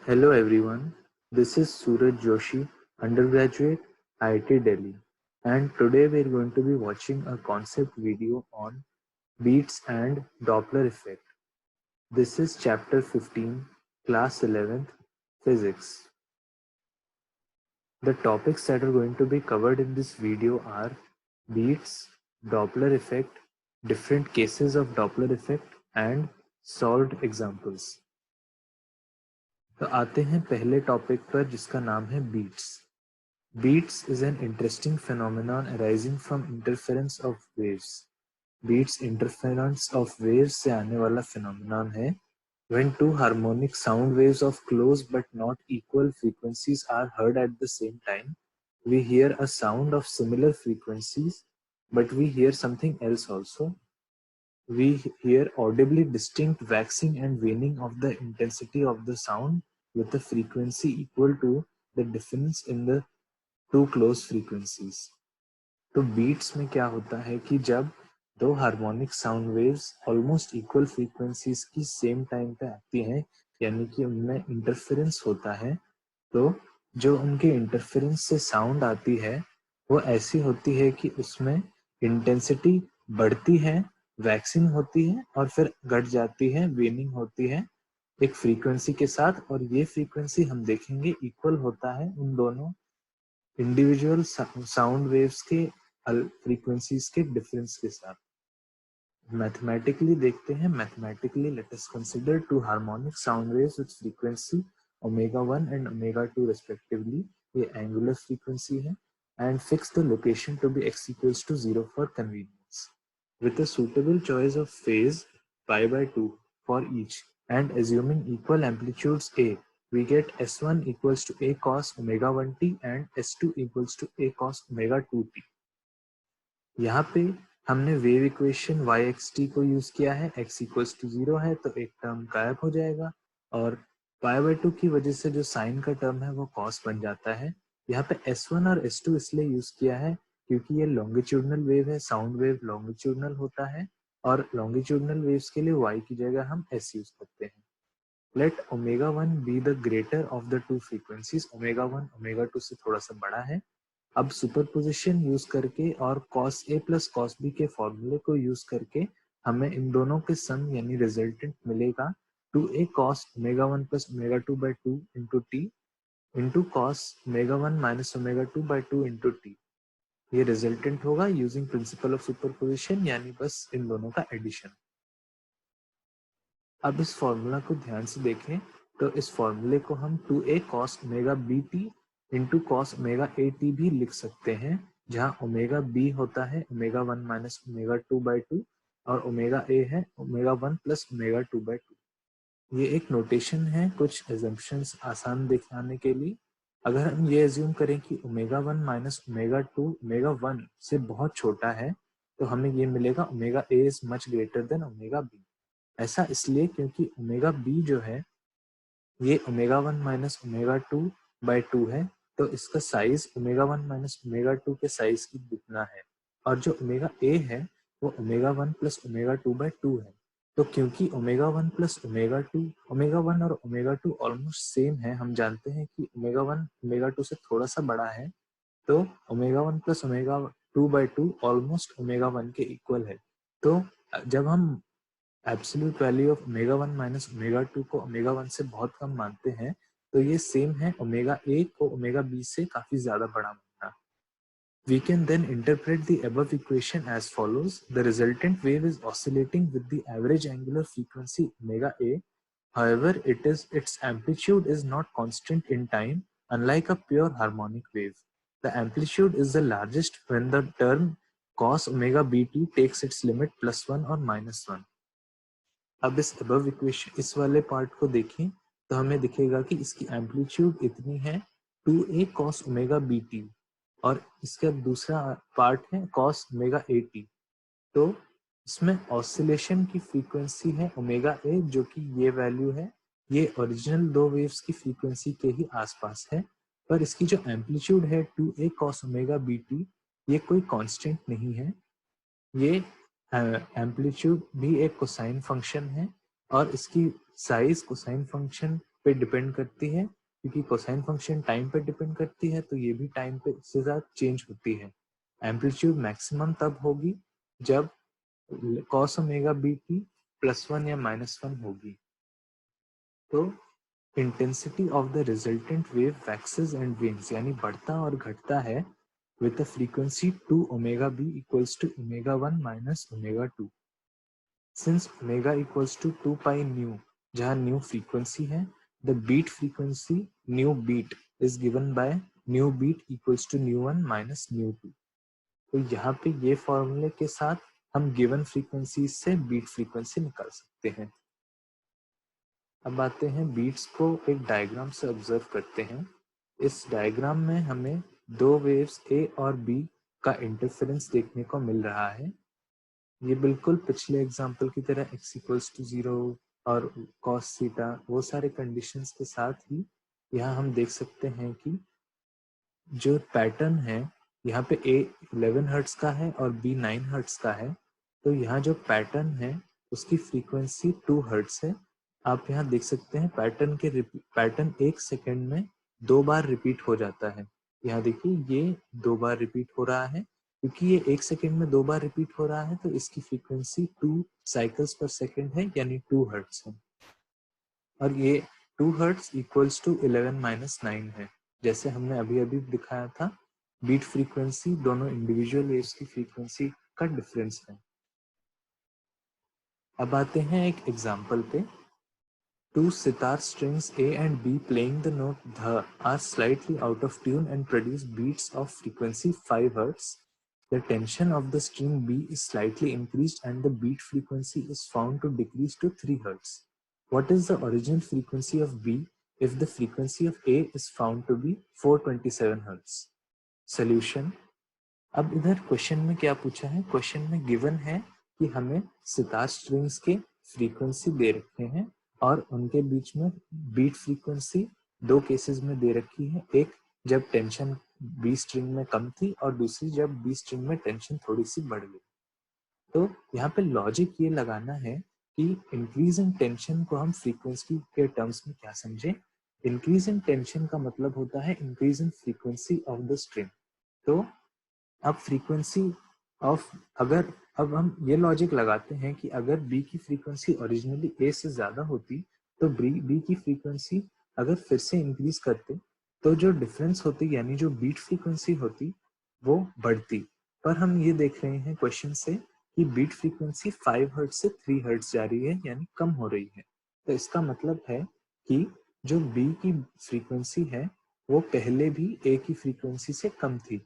Hello everyone, this is Suraj Joshi, undergraduate, IIT Delhi, and today we are going to be watching a concept video on beats and Doppler effect. This is chapter 15, class 11th, physics. The topics that are going to be covered in this video are beats, Doppler effect, different cases of Doppler effect and solved examples. तो आते हैं पहले topic पर जिसका नाम है beats. Beats is an interesting phenomenon arising from interference of waves. Beats interference of waves से आने वाला phenomenon है when two harmonic sound waves of close but not equal frequencies are heard at the same time. We hear a sound of similar frequencies, but we hear something else also. We hear audibly distinct waxing and waning of the intensity of the sound with a frequency equal to the difference in the two close frequencies. तो beats में क्या होता है कि जब दो harmonic sound waves almost equal frequencies की same time पे आती हैं, यानी कि उनमें इंटरफेरेंस होता है, तो जो उनके इंटरफेरेंस से साउंड आती है वो ऐसी होती है कि उसमें इंटेंसिटी बढ़ती है, वैक्सिंग होती है और फिर घट जाती है, वेनिंग होती है एक फ्रीक्वेंसी के साथ. और ये फ्रीक्वेंसी हम देखेंगे इक्वल होता है उन दोनों इंडिविजुअल साउंड वेव्स के फ्रीक्वेंसीज के डिफरेंस के साथ. मैथमेटिकली देखते हैं. Mathematically let us consider two harmonic sound waves with frequency omega 1 and omega 2 respectively. ये एंगुलर फ्रीक्वेंसी है and fix the location to be x equals to 0 for convenience. With a suitable choice of phase pi by 2 for each and assuming equal amplitudes a, we get S1 equals to a cos omega 1t and S2 equals to a cos omega 2t. यहाँ पे हमने wave equation yxt को use किया है. x equals to 0 है तो एक term गायब हो जाएगा और पाई बाय 2 की वजह से जो साइन का टर्म है वो cos बन जाता है. यहाँ पे S1 और S2 इसलिए यूज किया है क्योंकि ये लॉन्गिट्यूडनल वेव है. साउंड वेव लॉन्गिट्यूडनल होता है और लॉन्गिट्यूडनल वेव्स के लिए y की जगह हम s यूज करते हैं. Let omega 1 be the greater of the two frequencies. omega 1 omega 2 से थोड़ा सा बड़ा है. अब सुपरपोजिशन यूज करके और cos a plus cos b के फॉर्मूले को यूज करके हमें इन दोनों के सम यानी रिजल्टेंट मिलेगा 2a cos omega 1 plus omega 2 by 2 into t into cos omega 1 minus omega 2 by 2 into t. ये रिजल्टेंट होगा यूजिंग प्रिंसिपल ऑफ सुपरपोजिशन, यानी बस इन दोनों का एडिशन. अब इस फॉर्मूला को ध्यान से देखें तो इस फॉर्मूले को हम 2a cos omega bt into cos omega at भी लिख सकते हैं, जहां ओमेगा b होता है ओमेगा 1 minus omega 2 by 2 और ओमेगा a है ओमेगा 1 plus omega 2 by 2. ये एक नोटेशन है कुछ एजम्पशंस आसान दिखाने के लिए. अगर हम ये एज्यूम करें कि ओमेगा 1 माइनस ओमेगा 2 ओमेगा 1 से बहुत छोटा है तो हमें ये मिलेगा omega a is much greater than omega b. ऐसा इसलिए क्योंकि ओमेगा b जो है ये ओमेगा 1 माइनस ओमेगा 2 बाय 2 है, तो इसका साइज ओमेगा 1 माइनस ओमेगा 2 के साइज की दुगना है. और जो ओमेगा a है वो ओमेगा 1 प्लस ओमेगा 2 बाय 2 है. तो क्योंकि ओमेगा 1 प्लस ओमेगा 2, ओमेगा 1 और ओमेगा 2 ऑलमोस्ट सेम है, हम जानते हैं कि ओमेगा 1 ओमेगा 2 से थोड़ा सा बड़ा है, तो omega 1 plus omega 2 by 2 almost omega 1 के इक्वल है. तो जब हम absolute value of omega 1 minus omega 2 को ओमेगा 1 से बहुत कम मानते हैं तो ये सेम है ओमेगा a को ओमेगा b से काफी ज्यादा बड़ा मानना. We can then interpret the above equation as follows. The resultant wave is oscillating with the average angular frequency omega a. However, its amplitude is not constant in time, unlike a pure harmonic wave. The amplitude is the largest when the term cos omega bt takes its limit +1 or -1. अब इस above equation इस वाले part को देखें तो हमें दिखेगा कि इसकी एम्पलीट्यूड इतनी है 2a cos omega bt और इसका दूसरा पार्ट है cos omega at. तो इसमें ऑसिलेशन की फ्रीक्वेंसी है ओमेगा a जो कि ये वैल्यू है. ये ओरिजिनल दो वेव्स की फ्रीक्वेंसी के ही आसपास है, पर इसकी जो एम्पलीट्यूड है 2a cos omega bt ये कोई कांस्टेंट नहीं है. ये एम्पलीट्यूड भी एक कोसाइन फंक्शन है और इसकी साइज कोसाइन फंक्शन पे डिपेंड करती है, क्योंकि कोसाइन फंक्शन टाइम पे डिपेंड करती है, तो ये भी टाइम पे से साथ चेंज होती है। एम्पलीट्यूड मैक्सिमम तब होगी जब cos ओमेगा bt +1 या -1 होगी। तो intensity of the resultant wave waxes and veins, यानी बढ़ता और घटता है with a frequency 2 omega b equals to omega 1 minus omega 2. Since omega equals to 2 pi nu, जहाँ nu frequency है, the beat frequency nu beat is given by nu beat equals to nu 1 minus nu 2. तो यहाँ पे ये फॉर्मूले के साथ हम गिवन फ्रीक्वेंसी से बीट फ्रीक्वेंसी निकाल सकते हैं। अब आते हैं बीट्स को एक डायग्राम से ऑब्जर्व करते हैं। इस डायग्राम में हमें दो वेव्स ए और बी का इंटरफेरेंस देखने को मिल रहा है। ये बिल्कुल पिछले एग्जाम्पल की तरह x इक्वल्स टू 0 और cos थीटा वो सारे कंडीशंस के साथ ही यहाँ हम देख सकते हैं कि जो पैटर्न है यहाँ पे a 11 हर्ट्ज का है और b 9 हर्ट्ज का है। तो यहाँ जो पैटर्न है उसकी फ्रीक्वेंसी 2 हर्ट्ज है। आप यहाँ देख सकते हैं पैटर्न 1 सेकेंड में 2 बार रिपीट हो जाता है। यहाँ देखिए ये 2 बार रिपीट हो रहा है, क्योंकि ये 1 सेकेंड में 2 बार रिपीट हो रहा है तो इसकी फ्रीक्वेंसी 2 साइकिल्स पर सेकेंड है, यानी 2 हर्ट्ज है। और ये 2 हर्ट्ज इक्वल्स टू 11 माइनस 9 है, जैसे हमने अभी अभी दिखाया था। बीट फ्रीक्वेंसी दोनों इंडिविजुअल वेव्स की फ्रीक्वेंसी का डिफरेंस है। अब आते हैं एक एग्जांपल पे। Two sitar strings A and B playing the note dha are slightly out of tune and produce beats of frequency 5 Hz. The tension of the string B is slightly increased and the beat frequency is found to decrease to 3 Hz. What is the original frequency of B if the frequency of A is found to be 427 Hz? Solution. अब इधर question में क्या पूछा है? Question में given है कि हमें सितार स्ट्रिंग्स के फ्रीक्वेंसी दे रखे हैं और उनके बीच में बीट फ्रीक्वेंसी दो केसेस में दे रखी है। एक जब टेंशन बी स्ट्रिंग में कम थी और दूसरी जब बी स्ट्रिंग में टेंशन थोड़ी सी बढ़ गई। तो यहाँ पे लॉजिक ये लगाना है कि इंक्रीज इन टेंशन को हम फ्रीक्वेंसी के टर्म्स में क्या समझे। इंक्रीज इन टेंशन का मतलब होता है increase in frequency of the string. तो अब फ्रीक्वेंसी ऑफ अब हम ये लॉजिक लगाते हैं कि अगर बी की फ्रीक्वेंसी ओरिजिनली ए से ज्यादा होती तो बी की फ्रीक्वेंसी अगर फिर से इंक्रीज करते तो जो डिफरेंस होती यानी जो बीट फ्रीक्वेंसी होती वो बढ़ती। पर हम ये देख रहे हैं क्वेश्चन से कि बीट फ्रीक्वेंसी 5 हर्ट्ज से 3 हर्ट्ज जा रही है, यानी कम हो रही है। तो इसका मतलब है कि जो बी की फ्रीक्वेंसी है वो पहले भी ए की फ्रीक्वेंसी से कम थी।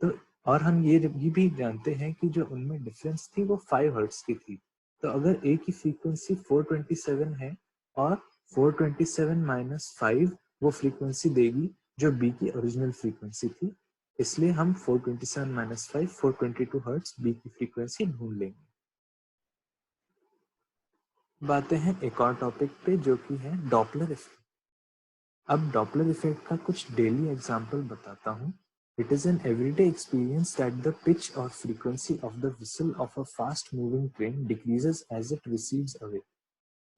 तो और हम ये भी जानते हैं कि जो उनमें डिफरेंस थी वो 5 हर्ट्ज की थी। तो अगर ए की फ्रीक्वेंसी 427 है और 427 माइनस 5 वो फ्रीक्वेंसी देगी जो बी की ओरिजिनल फ्रीक्वेंसी थी, इसलिए हम 427 माइनस 5 422 हर्ट्ज बी की फ्रीक्वेंसी ढूंढ लेंगे। बातें हैं एक और टॉपिक पे जो कि है डॉपलर इफेक्ट। अब डॉपलर इफेक्ट का कुछ डेली एग्जांपल बताता हूँ। It is an everyday experience that the pitch or frequency of the whistle of a fast-moving train decreases as it recedes away.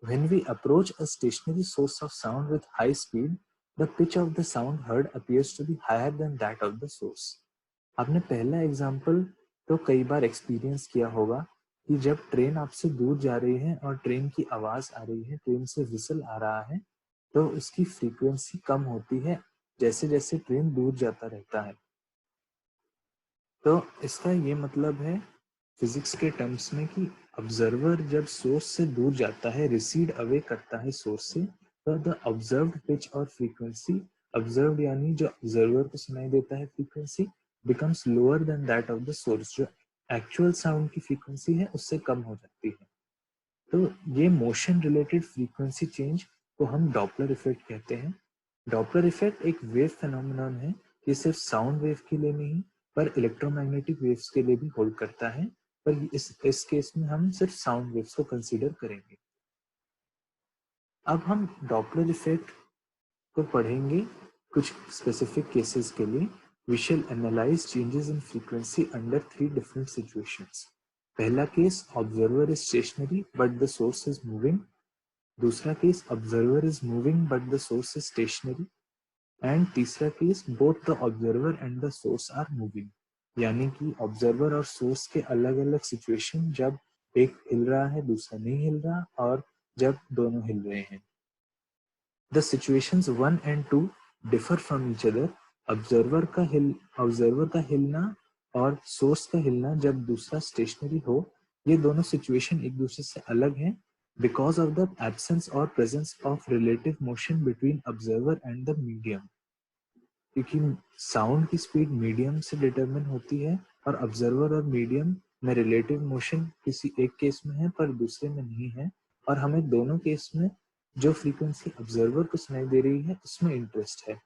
When we approach a stationary source of sound with high speed, the pitch of the sound heard appears to be higher than that of the source. आपने पहला example तो कई बार experience किया होगा कि जब train आपसे दूर जा रही है और ट्रेन की आवाज आ रही है, ट्रेन से विसल आ रहा है, तो उसकी फ्रीक्वेंसी कम होती है जैसे जैसे ट्रेन दूर जाता रहता है। तो इसका ये मतलब है फिजिक्स के टर्म्स में कि ऑब्जर्वर जब सोर्स से दूर जाता है, रिसीड अवे करता है सोर्स से, तो द ऑब्जर्व्ड पिच और फ्रीक्वेंसी, ऑब्जर्व्ड यानी जो ऑब्जर्वर को सुनाई देता है frequency, becomes lower than that of the source, जो एक्चुअल साउंड की फ्रीक्वेंसी है उससे कम हो जाती है। तो ये मोशन रिलेटेड फ्रीक्वेंसी चेंज को हम डॉपलर इफेक्ट कहते हैं। डॉपलर इफेक्ट एक वेव फेनोमेनन है, ये सिर्फ साउंड वेव के लिए नहीं पर इलेक्ट्रोमैग्नेटिक वेव्स के लिए भी होल्ड करता है, पर इस केस में हम सिर्फ साउंड वेव्स को कंसीडर करेंगे। अब हम डॉपलर इफेक्ट को पढ़ेंगे कुछ स्पेसिफिक केसेस के लिए। We shall analyse changes in frequency under 3 different situations. पहला case, observer is stationary but the source is moving. दूसरा case observer is moving but the source is stationary, and तीसरा case both the observer and the source are moving, यानी कि observer और source के अलग अलग situation, जब एक हिल रहा है दूसरा नहीं हिल रहा, और जब दोनों हिल रहे हैं। The situations 1 and 2 differ from each other. Observer का हिलना और सोर्स का हिलना जब दूसरा स्टेशनरी हो, ये दोनों सिचुएशन एक दूसरे से अलग हैं because of the absence or presence of relative motion between observer and the medium. क्योंकि साउंड की स्पीड मीडियम से डिटरमिन होती है और ऑब्जर्वर और मीडियम में रिलेटिव मोशन किसी एक केस में है पर दूसरे में नहीं है, और हमें दोनों केस में जो फ्रीक्वेंसी ऑब्जर्वर को सुनाई दे रही है उसमें इंटरेस्ट है,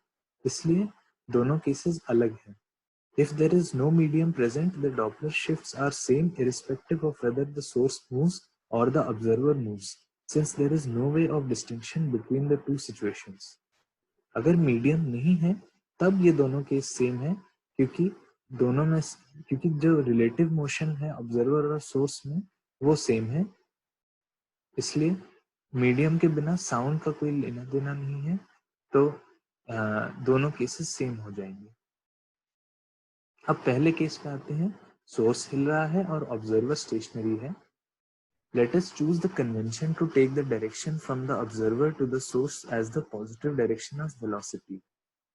इसलिए दोनों केसेस अलग हैं। If there is no medium present, the Doppler shifts are same irrespective of whether the source moves or the observer moves, since there is no way of distinction between the two situations. अगर medium नहीं है तब ये दोनों case same है, क्योंकि दोनों में क्योंकि जो रिलेटिव मोशन है ऑब्जर्वर और सोर्स में वो सेम है, इसलिए मीडियम के बिना साउंड का कोई लेना देना नहीं है, तो दोनों केसेस सेम हो जाएंगे। अब पहले केस पे आते हैं, सोर्स हिल रहा है और ऑब्जर्वर स्टेशनरी है। Let us choose the convention to take the direction from the observer to the source as the positive direction of velocity.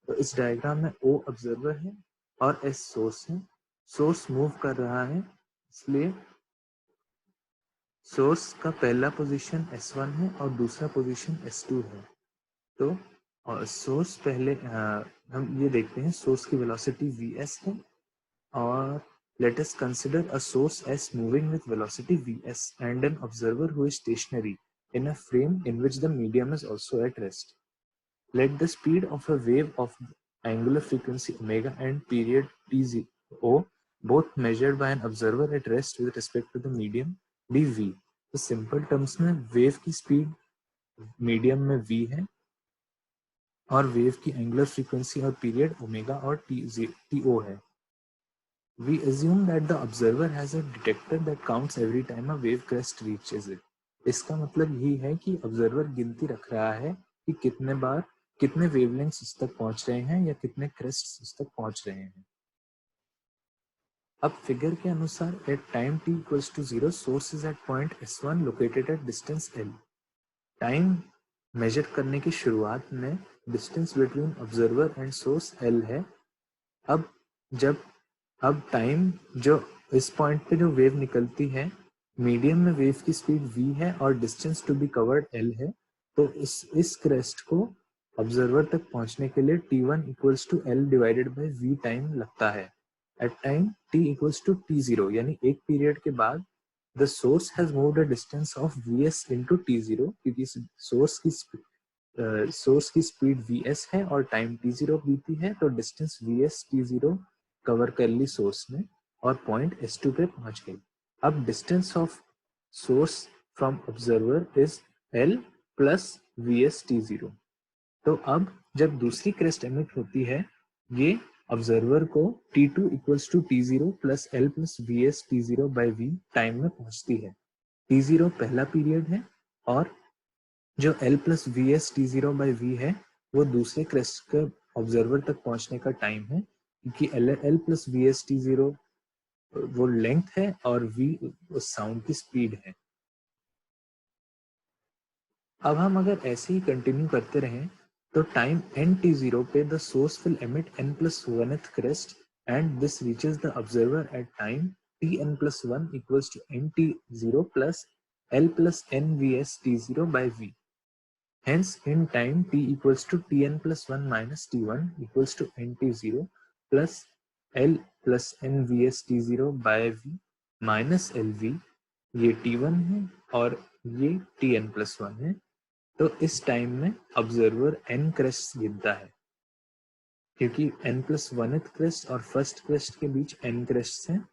तो इस डायग्राम में O ऑब्जर्वर है और S सोर्स है। सोर्स मूव कर रहा है, इसलिए सोर्स का पहला पोजीशन S1 है और दूसरा पोजीशन S2 है। तो और सोर्स पहले हम ये देखते हैं, सोर्स की वेलोसिटी vs है, और let us consider a source S moving with velocity vs and an observer who is stationary in a frame in which the medium is also at rest. Let the speed of a wave of angular frequency omega and period t0, both measured by an observer at rest with respect to the medium, be v. तो simple terms में wave की speed medium में v है और wave की angular frequency और period omega और टी.ओ है। We assume that the observer has a detector that counts every time a wave crest reaches it. इसका मतलब यही है कि ऑब्जर्वर गिनती रख रहा है कि कितने बार कितने वेवलेंथ्स उस तक पहुंच रहे हैं या कितने क्रेस्ट्स उस तक पहुंच रहे हैं। अब फिगर के अनुसार at time t equals to 0, source is at point S1 located at distance L. Time measure करने की शुरुआत में distance between observer and source L है। अब टाइम जो इस पॉइंट पे जो वेव निकलती है, मीडियम में वेव की स्पीड v है और distance to be covered L है, तो इस क्रेस्ट को ऑब्जर्वर तक पहुंचने के लिए t1 equals to L divided by v time लगता है। At time t equals to t0, यानी एक पीरियड के बाद the source has moved a distance of vs into t0, क्योंकि सोर्स की स्पीड vs है और टाइम t0 बीती है, तो डिस्टेंस vs t0 कवर कर ली सोर्स ने और पॉइंट S2 पे पहुंच गई। अब distance of source from observer is L plus vs t0। तो अब जब दूसरी क्रेस्ट एमिट होती है, ये ऑब्जर्वर को t2 equals to t0 plus L plus vs t0 by v time में पहुंचती है। t0 पहला पीरियड है और जो L plus vs t0 by v है वो दूसरे क्रेस्ट के ऑब्जर्वर तक पहुंचने का टाइम है, क्योंकि L प्लस vs t0 वो लेंथ है और v उस साउंड की स्पीड है। अब हम अगर ऐसे ही कंटिन्यू करते रहें तो टाइम n/t0 पे the source will emit n+1th crest and this reaches the observer at time tn+1 equals to n/t0 plus L plus n vs t0 by v. Hence, in time t equals to tn plus 1 minus t1 equals to nt0 plus L plus n vs t0 by v minus lv, ये t1 है और ये tn plus 1 है। तो इस time में observer n crest गिनता है, क्योंकि n plus 1th crest और फर्स्ट क्रेस्ट के बीच n क्रेस्ट हैं,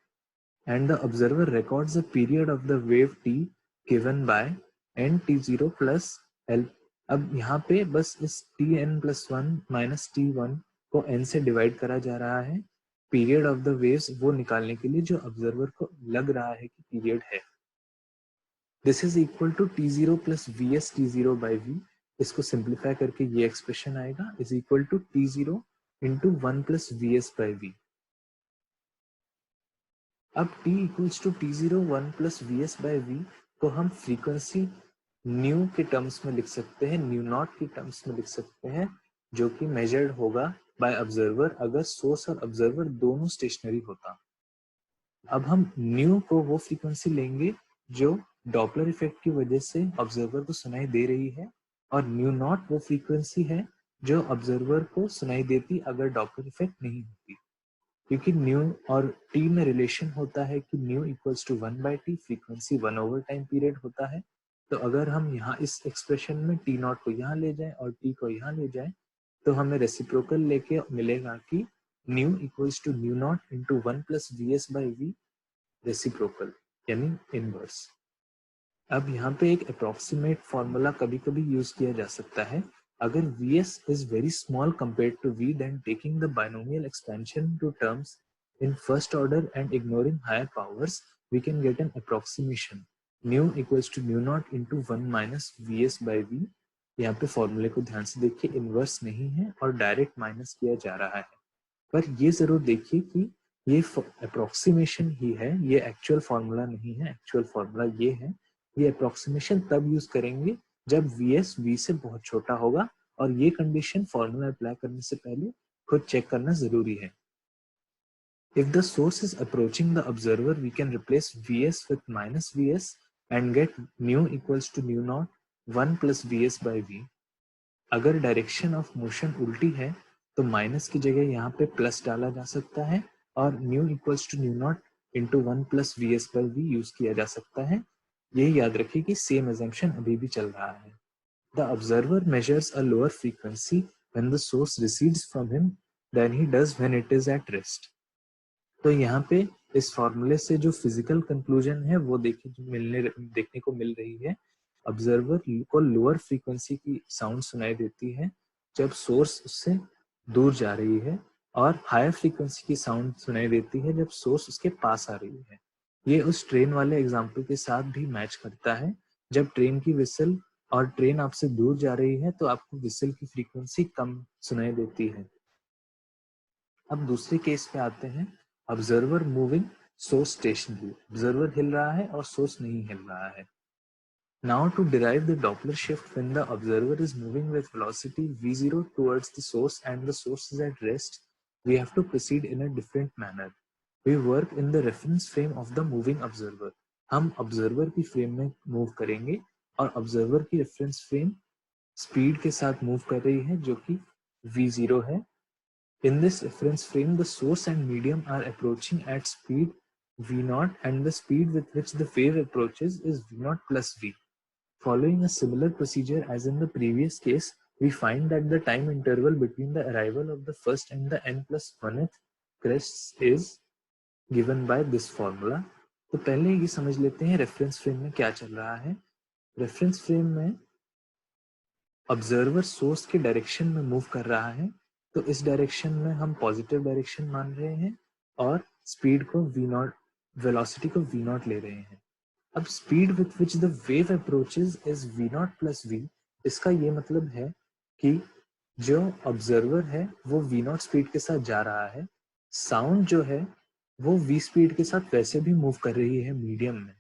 and the observer records the period of the wave t given by nt0 plus L. अब यहाँ पे बस इस tn+1 minus t1 को n से डिवाइड करा जा रहा है पीरियड ऑफ द वेव्स वो निकालने के लिए जो ऑब्जर्वर को लग रहा है कि पीरियड है। This is equal to T0 plus VS T0 by V. इसको सिंप्लीफाई करके ये एक्सप्रेशन आएगा is equal to T0 into 1 plus VS by V. अब T equals to T0 1 plus VS by V को हम फ्रीक्वेंसी न्यू के terms में लिख सकते हैं, न्यू नॉट के टर्म्स में लिख सकते हैं, जो कि मेजर्ड होगा बाय ऑब्जर्वर अगर सोर्स और ऑब्जर्वर दोनों स्टेशनरी होता. अब हम न्यू को वो फ्रीक्वेंसी लेंगे जो डॉपलर इफेक्ट की वजह से ऑब्जर्वर को सुनाई दे रही है, और न्यू नॉट वो फ्रीक्वेंसी है जो ऑब्जर्वर को सुनाई देती अगर डॉपलर इफेक्ट नहीं होती. क्योंकि न्यू और टी में रिलेशन होता है कि nu equals to 1 by T, frequency 1 over time period होता है. तो अगर हम यहाँ इस एक्सप्रेशन में टी नॉट को यहाँ ले जाएं और टी को यहाँ ले जाएं तो हमें रेसिप्रोकल लेके मिलेगा कि nu equals to nu naught into 1 plus V S by V reciprocal यानी इनवर्स. अब यहाँ पे एक अप्रोक्सीमेट फॉर्मूला कभी कभी यूज किया जा सकता है. अगर Vs is very small compared to V, then taking the binomial expansion to terms in first order and ignoring higher powers, we can get an approximation. Nu equals to nu naught into 1 minus Vs by V. यहाँ पे फॉर्मूले को ध्यान से देखिए, inverse नहीं है और डायरेक्ट माइनस किया जा रहा है. पर ये जरूर देखिए कि ये अप्रोक्सीमेशन ही है, ये एक्चुअल फॉर्मूला नहीं है. एक्चुअल फॉर्मूला ये है. ये अप्रोक्सीमेशन तब यूज करेंगे जब Vs V से बहुत छोटा होगा, और ये कंडीशन फॉर्मूला अप्लाई करने से पहले खुद चेक करना जरूरी है. If the source is approaching the observer, we can replace Vs with minus Vs and get nu equals to nu naught 1 plus Vs by V. अगर डायरेक्शन ऑफ मोशन उल्टी है तो माइनस की जगह यहाँ पे प्लस डाला जा सकता है और nu equals to nu naught into 1 plus Vs by V use किया जा सकता है. ये याद रखिए कि सेम assumption अभी भी चल रहा है. The observer measures a lower frequency when the source recedes from him than he does when it is at rest. तो यहाँ पे इस फॉर्मूले से जो फिजिकल कंक्लूजन है वो देखने को मिल रही है. ऑब्जर्वर को लोअर फ्रीक्वेंसी की साउंड सुनाई देती है जब सोर्स उससे दूर जा रही है, और हायर फ्रीक्वेंसी की साउंड सुनाई देती है जब सोर्स उसके पास आ रही है. ये उस ट्रेन वाले एग्जाम्पल के साथ भी मैच करता है. जब ट्रेन की विसल और ट्रेन आपसे दूर जा रही है तो आपको विसल की फ्रीक्वेंसी कम सुनाई देती है. अब दूसरे केस पे आते हैं. Observer moving, source stationary. Observer हिल रहा है और सोर्स नहीं हिल रहा है. Now to derive the Doppler shift when the observer is moving with velocity v0 towards the source and the source is at rest, we have to proceed in a different manner. We work in the reference frame of the moving observer. हम observer की frame में move करेंगे और observer की reference frame speed के साथ move कर रही है जो कि v0 है. In this reference frame, the source and medium are approaching at speed v0 and the speed with which the wave approaches is v0 plus v. Following a similar procedure as in the previous case, we find that the time interval between the arrival of the first and the n plus 1th crests is given by this formula. तो पहले ये समझ लेते हैं reference frame में क्या चल रहा है. रेफरेंस फ्रेम में ऑब्जर्वर सोर्स के डायरेक्शन में मूव कर रहा है, तो इस डायरेक्शन में हम पॉजिटिव डायरेक्शन मान रहे हैं और स्पीड को v0, वेलोसिटी को v0 ले रहे हैं. अब speed with which the wave approaches is v0 plus v. इसका ये मतलब है कि जो ऑब्जर्वर है वो v0 स्पीड के साथ जा रहा है. साउंड जो है वो v स्पीड के साथ वैसे भी मूव कर रही है मीडियम में.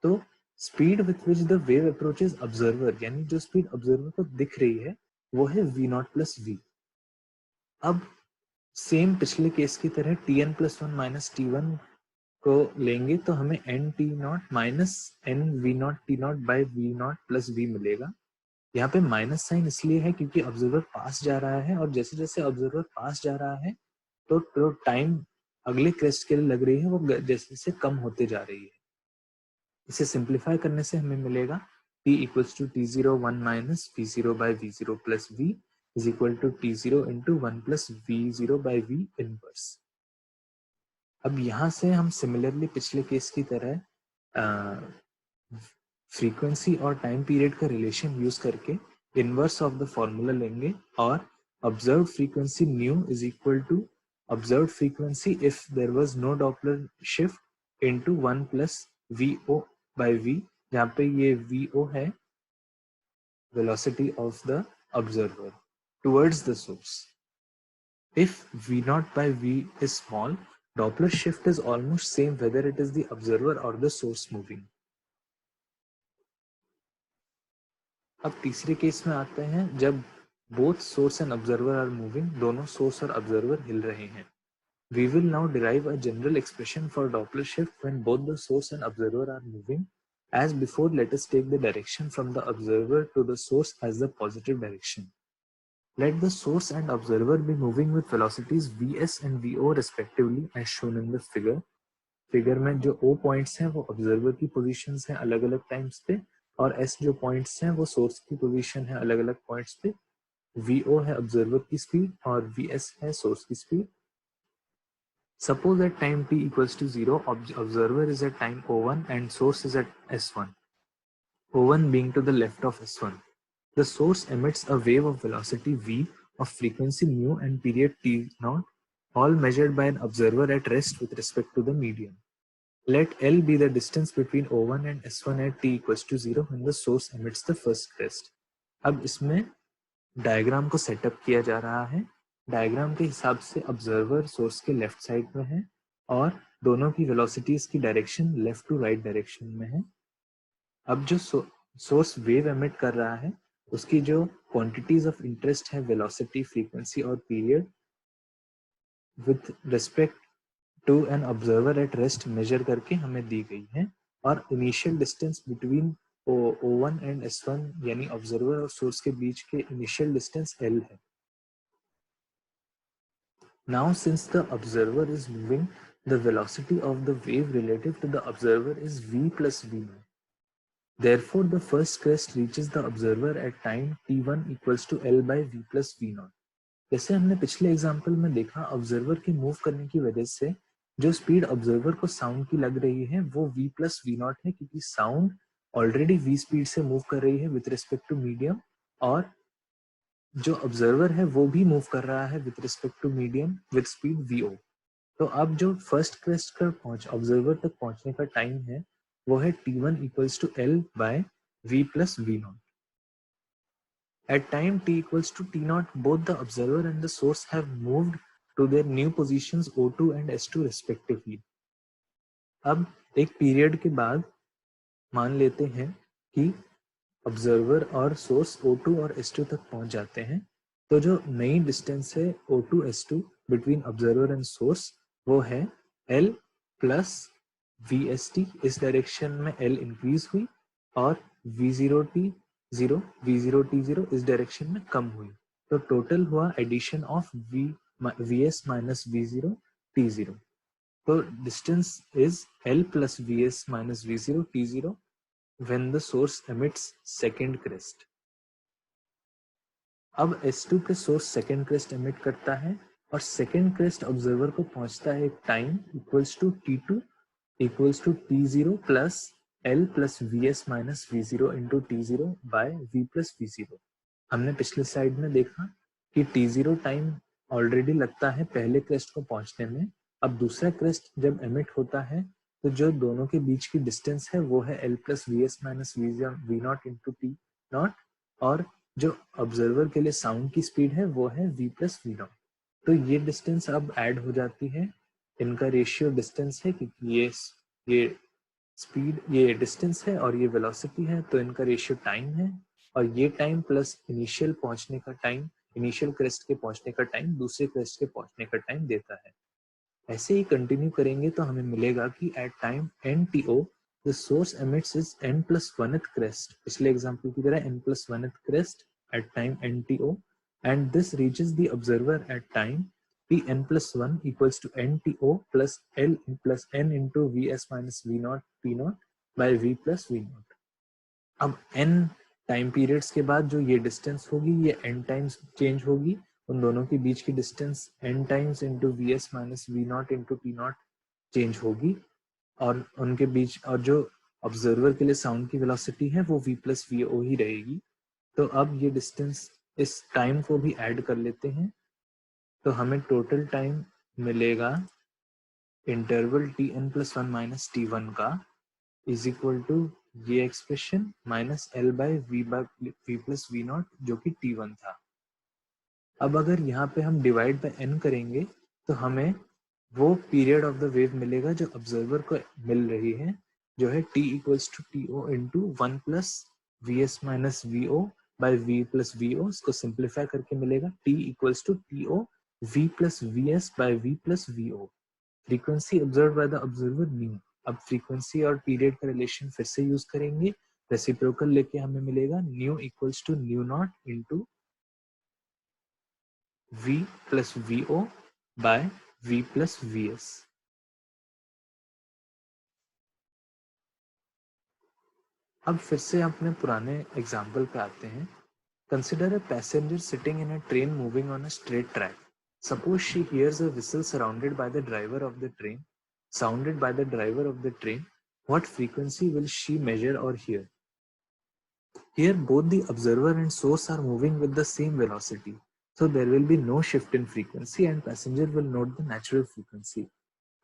तो speed with which the wave approaches observer, यानी जो स्पीड ऑब्जर्वर को दिख रही है वो है v0 प्लस v. अब सेम पिछले केस की तरह tn प्लस 1 माइनस t1 को लेंगे तो हमें N T naught minus N V naught T naught by V naught plus V मिलेगा. यहाँ पे माइनस साइन इसलिए है क्योंकि ऑब्जर्वर पास जा रहा है और जैसे जैसे ऑब्जर्वर पास जा रहा है तो टाइम अगले क्रेस्ट के लिए लग रही है वो जैसे जैसे कम होते जा रही है. इसे सिंप्लीफाई करने से हमें मिलेगा t equals to t0 1 minus v0 by v0 plus v is equal to t0 into 1 plus v0 by v inverse. अब यहाँ से हम सिमिलरली पिछले केस की तरह फ्रीक्वेंसी और टाइम पीरियड का रिलेशन यूज करके इनवर्स ऑफ द फॉर्मूला लेंगे और observed frequency nu is equal to observed frequency if there was no Doppler shift into 1 plus vo by v जहाँ पे ये VO है, velocity of the observer towards the source. If V0 by V is small, Doppler shift is almost same whether it is the observer or the source moving. अब तीसरे case में आते हैं जब both source and observer are moving, दोनों source और observer हिल रहे हैं. We will now derive a general expression for Doppler shift when both the source and observer are moving. As before, let us take the direction from the observer to the source as the positive direction. Let the source and observer be moving with velocities Vs and Vo respectively as shown in the figure. Figure में जो O points हैं वो observer की positions हैं अलग अलग times पे, और S जो पॉइंट्स हैं वो सोर्स की पोजीशन है अलग अलग पॉइंट्स पे. VO है ऑब्जर्वर की स्पीड और VS है सोर्स की speed. Suppose at time t equals to 0, observer is at time O1 and source is at S1, O1 being to the left of S1. The source emits a wave of velocity v of frequency mu and period t0, all measured by an observer at rest with respect to the medium. Let L be the distance between O1 and S1 at t equals to 0 when the source emits the first crest. अब इसमें diagram को setup किया जा रहा है. Diagram के हिसाब से ऑब्जर्वर सोर्स के लेफ्ट साइड में है और दोनों की वेलोसिटीज की direction left to right direction में है. अब जो सोर्स वेव एमिट कर रहा है उसकी जो क्वांटिटीज ऑफ इंटरेस्ट है वेलोसिटी, फ्रीक्वेंसी और period with respect to an observer at rest measure करके हमें दी गई है. और initial distance between O1 and S1 यानी ऑब्जर्वर और सोर्स के बीच के इनिशियल डिस्टेंस L है. Now since the observer is moving, the velocity of the wave relative to the observer is v plus v0. Therefore, the first crest reaches the observer at time t1 equals to L by v plus v0. जैसे हमने पिछले example में देखा, observer के move करने की वजह से जो स्पीड ऑब्जर्वर को साउंड की लग रही है वो v प्लस v0 है, क्योंकि साउंड ऑलरेडी v स्पीड से मूव कर रही है विथ रिस्पेक्ट टू मीडियम, और जो ऑब्जर्वर है वो भी मूव कर रहा है with respect to medium with speed vo. तो अब जो फर्स्ट क्रेस्ट का ऑब्जर्वर तक पहुंचने का टाइम है वो है t1 equals to L by v plus v0. At time t equals to t0, both the observer and the source have moved to their new positions O2 and S2 respectively. अब एक period के बाद मान लेते हैं कि observer और source O2 और S2 तक पहुंच जाते हैं. तो जो नई डिस्टेंस है O2 S2 between observer and source वो है L प्लस VST. इस डायरेक्शन में L इंक्रीज हुई और V0T0 V0T0 इस डायरेक्शन में कम हुई. तो टोटल हुआ addition of VS minus V0 T0. तो distance is L plus VS minus V0 T0 when the source emits second crest. अब S2 पे सोर्स सेकेंड क्रेस्ट एमिट करता है और सेकेंड क्रेस्ट ऑब्जर्वर को पहुंचता है एक time equals to T2 equals to T0 plus L plus VS minus V0 into T0 by V plus V0. हमने पिछले स्लाइड में देखा कि T0 टाइम ऑलरेडी लगता है पहले क्रेस्ट को पहुंचने में. अब दूसरा क्रेस्ट जब एमिट होता है तो जो दोनों के बीच की डिस्टेंस है वो है L plus VS minus V0 into T0, और जो ऑब्जर्वर के लिए साउंड की स्पीड है वो है v प्लस v0. तो ये डिस्टेंस अब ऐड हो जाती है, इनका रेशियो डिस्टेंस है क्योंकि ये स्पीड, ये डिस्टेंस है और ये वेलोसिटी है, तो इनका रेशियो टाइम है. और ये टाइम प्लस इनिशियल पहुंचने का टाइम, इनिशियल क्रेस्ट के पहुंचने का टाइम दूसरे क्रेस्ट के पहुंचने का टाइम देता है. ऐसे ही कंटिन्यू करेंगे तो हमें मिलेगा कि at time NTO the source emits is n plus 1th crest. पिछले एग्जांपल की तरह n plus 1th crest at time NTO, and this reaches the observer at time Tn plus 1 equals to NTO plus L plus n into Vs minus V0 T0 by V plus V0. अब n time periods के बाद जो ये distance होगी ये n times change होगी. उन दोनों के बीच की distance n times into Vs minus V0 into T0 change होगी, और उनके बीच और जो ऑब्जर्वर के लिए साउंड की वेलोसिटी है वो v प्लस VO ही रहेगी. तो अब ये डिस्टेंस इस टाइम को भी ऐड कर लेते हैं तो हमें टोटल टाइम मिलेगा interval Tn plus 1 minus T1 का इज इक्वल टू ये expression minus L by V plus V naught जो कि T1 था। अब अगर यहाँ पे हम डिवाइड बाय n करेंगे तो हमें वो पीरियड ऑफ द वेव मिलेगा जो ऑब्जर्वर को मिल रही है, जो है t equals to TO into 1 plus VS minus VO by V plus VO। इसको सिंप्लीफाई करके मिलेगा t equals to TO V plus VS by V plus VO। Frequency observe by the observer nu. अब frequency और period का relation फिर से use करेंगे, reciprocal लेके हमें मिलेगा nu equals to nu naught into V plus VO by V plus VS। अब फिर से अपने पुराने एग्जाम्पल पे आते हैं। Consider a passenger sitting in a train moving on a straight track. Suppose she hears a whistle surrounded by the driver of the train, sounded by the driver of the train. What frequency will she measure or hear? Here both the observer and source are moving with the same velocity, so there will be no shift in frequency and passenger will note the natural frequency।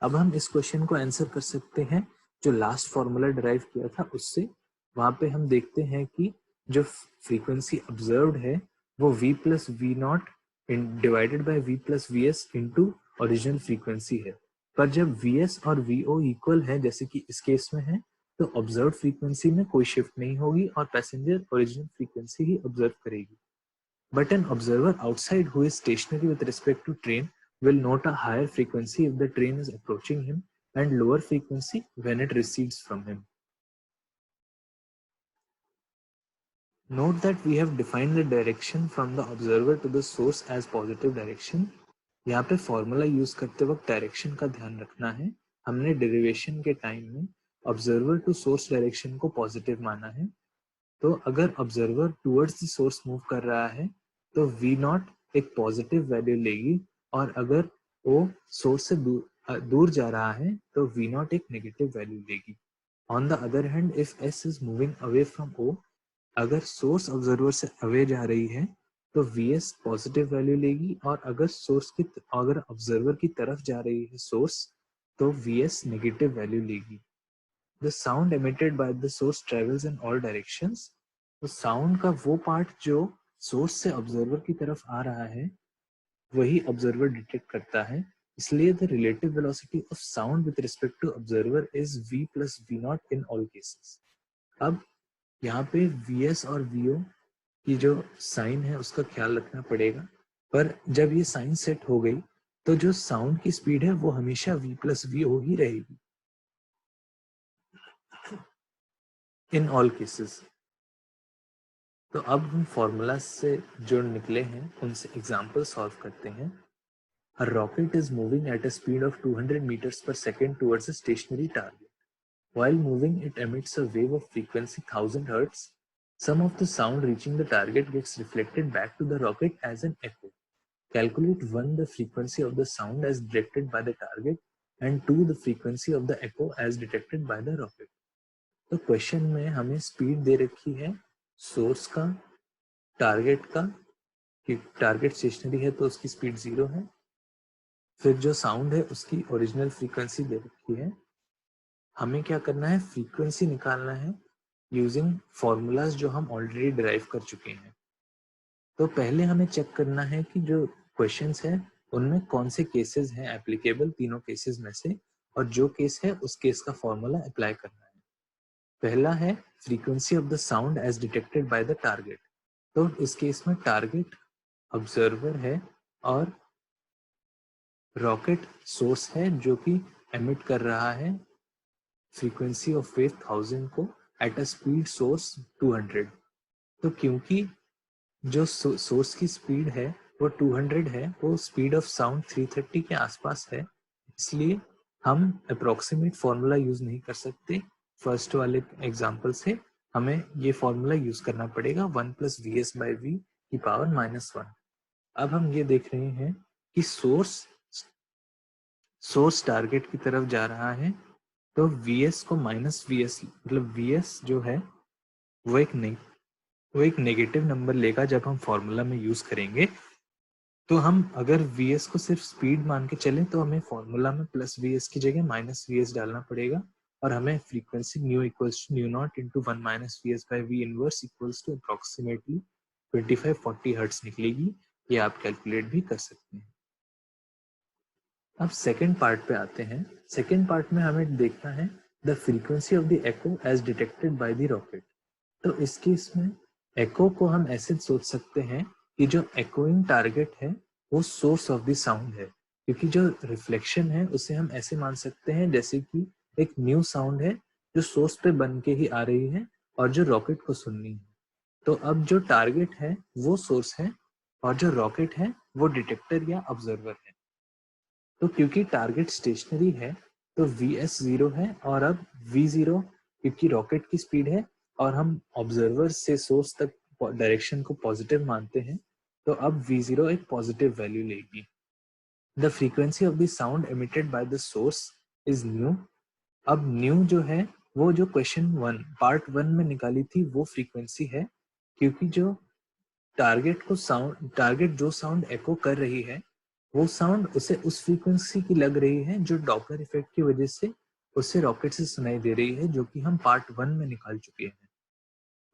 अब हम इस question को answer कर सकते हैं जो last formula derive किया था उससे। वहां पे हम देखते हैं कि जो फ्रीक्वेंसी ऑब्जर्व्ड है वो v plus V naught divided by v plus V S into original frequency है। पर जब vs और vo इक्वल है जैसे कि इस केस में है तो ऑब्जर्व फ्रीक्वेंसी में कोई शिफ्ट नहीं होगी और पैसेंजर ओरिजिनल फ्रीक्वेंसी ही ऑब्जर्व करेगी। But an observer outside who is stationary with respect to train will note a higher frequency if the train is approaching him and lower frequency when it recedes from him। Note that we have defined the direction from the observer to the source as positive direction। यहाँ पे formula use करते वक्त direction का ध्यान रखना है। हमने derivation के टाइम में ऑब्जर्वर टू सोर्स डायरेक्शन को पॉजिटिव माना है, तो अगर observer towards the source move कर रहा है तो v नॉट एक पॉजिटिव वैल्यू लेगी और अगर वो सोर्स से दूर जा रहा है तो v नॉट एक नेगेटिव वैल्यू लेगी। On the other hand if s is moving away from o, अगर सोर्स ऑब्जर्वर से अवे जा रही है तो vs पॉजिटिव वैल्यू लेगी और अगर ऑब्जर्वर की तरफ जा रही है सोर्स तो vs नेगेटिव वैल्यू लेगी। The sound emitted by the source travels in all directions। तो साउंड का वो पार्ट जो सोर्स से ऑब्जर्वर की तरफ आ रहा है वही ऑब्जर्वर डिटेक्ट करता है, इसलिए the relative velocity of sound with respect to observer is v plus V naught in all cases. अब यहाँ पे vs और vo की जो साइन है उसका ख्याल रखना पड़ेगा, पर जब ये साइन सेट हो गई तो जो साउंड की स्पीड है वो हमेशा v प्लस vo ही रहेगी इन ऑल केसेस। तो अब हम फॉर्मूला से जो निकले हैं उनसे एग्जाम्पल सॉल्व करते हैं। A rocket is moving at a speed of 200 meters per second towards a stationary target. While moving, it emits a wave of frequency 1000 Hz. Some of the sound reaching the target gets reflected back to the rocket as an echo. Calculate 1 the frequency of the sound as detected by the target and 2 the frequency of the echo as detected by the rocket। तो question में हमें speed दे रखी है source का, target का, कि target stationery है तो उसकी स्पीड 0 है, फिर जो साउंड है उसकी ओरिजिनल फ्रीक्वेंसी दे रखी है। हमें क्या करना है, फ्रीक्वेंसी निकालना है यूजिंग फॉर्मूलाज जो हम ऑलरेडी डिराइव कर चुके हैं। तो पहले हमें चेक करना है कि जो क्वेश्चंस है उनमें कौन से केसेस हैं एप्लीकेबल तीनों केसेस में से, और जो केस है उस केस का फॉर्मूला अप्लाई करना है। पहला है frequency of the sound as detected by the target. तो इस केस में टारगेट ऑब्जर्वर है और रॉकेट सोर्स है जो कि एमिट कर रहा है फ्रीक्वेंसी ऑफ वेव 1000 को एट अ स्पीड सोर्स 200। तो क्योंकि जो सोर्स की स्पीड है वो 200 है, वो स्पीड ऑफ साउंड 330 के आसपास है, इसलिए हम अप्रोक्सीमेट फॉर्मूला यूज नहीं कर सकते। फर्स्ट वाले एग्जांपल से हमें ये फॉर्मूला यूज करना पड़ेगा 1 plus V S by V की पावर -1। अब हम ये देख रहे हैं कि सोर्स टारगेट की तरफ जा रहा है, तो Vs को माइनस Vs मतलब Vs जो है वो एक नेगेटिव नंबर लेगा जब हम फॉर्मूला में यूज करेंगे। तो हम अगर Vs को सिर्फ स्पीड मान के चलें तो हमें फॉर्मूला में प्लस Vs की जगह माइनस Vs डालना पड़ेगा और हमें frequency nu equals to nu naught into 1 minus V S by V inverse equals to approximately 2540 hertz निकलेगी। ये आप कैलकुलेट भी कर सकते हैं। अब सेकेंड पार्ट पे आते हैं। सेकेंड पार्ट में हमें देखना है the frequency of the echo as detected by the rocket. तो इस केस में एको को हम ऐसे सोच सकते हैं कि जो एकोइंग टारगेट है वो सोर्स ऑफ द साउंड है, क्योंकि जो रिफ्लेक्शन है उसे हम ऐसे मान सकते हैं जैसे कि एक न्यू साउंड है जो सोर्स पे बन के ही आ रही है और जो रॉकेट को सुननी है। तो अब जो टारगेट है वो सोर्स है और जो रॉकेट है वो डिटेक्टर या ऑब्जर्वर है। तो क्योंकि टारगेट स्टेशनरी है तो Vs 0 है और अब V0 क्योंकि रॉकेट की स्पीड है और हम ऑब्जर्वर से सोर्स तक डायरेक्शन को पॉजिटिव मानते हैं, तो अब V0 एक पॉजिटिव वैल्यू लेगी। The frequency of the sound emitted by the source is new. अब न्यू जो है वो जो क्वेश्चन 1 पार्ट 1 में निकाली थी वो फ्रीक्वेंसी है, क्योंकि जो टारगेट जो साउंड एको कर रही है वो साउंड उसे उस फ्रीक्वेंसी की लग रही है जो डॉपलर इफेक्ट की वजह से उसे रॉकेट से सुनाई दे रही है, जो कि हम पार्ट 1 में निकाल चुके हैं।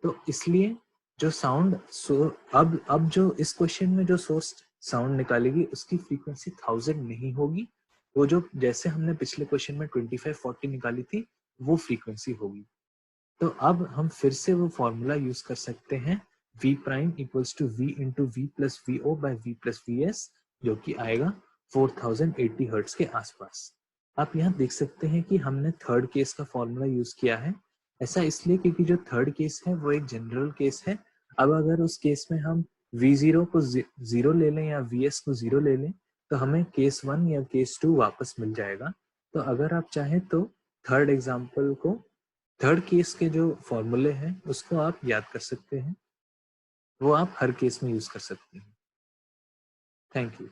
तो इसलिए जो साउंड अब जो इस क्वेश्चन में जो सोर्स साउंड निकालेगी उसकी फ्रीक्वेंसी 1000 नहीं होगी, वो जो जैसे हमने पिछले क्वेश्चन में 2540 निकाली थी वो फ्रीक्वेंसी होगी। तो अब हम फिर से वो फॉर्मूला यूज कर सकते हैं v prime equals to v into V plus V O by V plus V S, जो कि आएगा 4080 हर्ट्स के आसपास। आप यहाँ देख सकते हैं कि हमने थर्ड केस का फॉर्मूला यूज किया है। ऐसा इसलिए क्योंकि जो थर्ड केस है वो एक जनरल केस है। अब अगर उस केस में हम v0 को 0 ले लें या vs को 0 ले लें तो हमें केस 1 या केस 2 वापस मिल जाएगा। तो अगर आप चाहें तो थर्ड केस के जो फॉर्मूले हैं उसको आप याद कर सकते हैं, वो आप हर केस में यूज कर सकते हैं। Thank you.